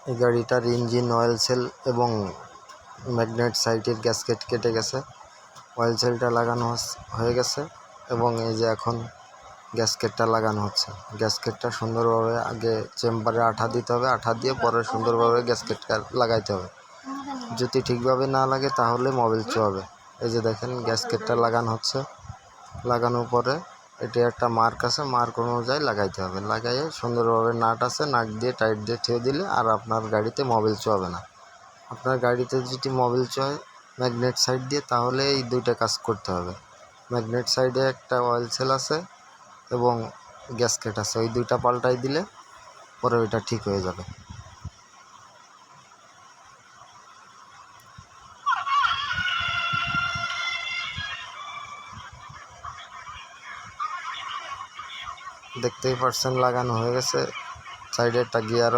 এই গাড়িটার engine, oil sell এবং ম্যাগনেট সাইডের গ্যাসকেট কেটে গেছে। অয়েল সেলটা লাগানো হয়ে গেছে এবং এই যে এখন গ্যাসকেটটা লাগানো হচ্ছে। গ্যাসকেটটা সুন্দরভাবে আগে চেম্বারে আঠা দিতে হবে, আঠা দিয়ে পরে সুন্দরভাবে গ্যাসকেটটা লাগাইতে হবে। যদি ঠিকভাবে না লাগে তাহলে মোবিল চুয়াবে। এই যে দেখেন গ্যাসকেটটা লাগানো হচ্ছে। লাগানোর পরে এটা একটা মার্ক আছে, মার্ক অনুযায়ী লাগাইতে হবে। লাগাইয়ে সুন্দরভাবে নাট আছে, নাট দিয়ে টাইট দিয়ে ঠেয়ে দিলে আর আপনার গাড়িতে মোবিল চুয়াবে না। আপনার গাড়িতে যদি মোবিল চয় ম্যাগনেট সাইড দিয়ে, তাহলে এই দুইটা কাজ করতে হবে। ম্যাগনেট সাইডে একটা অয়েল সেল আছে এবং গ্যাসকেট আছে, ওই দুইটা পাল্টাই দিলে পরে ওইটা ঠিক হয়ে যাবে। দেখতেই পারছেন লাগানো হয়ে গেছে। সাইডে একটা গিয়ার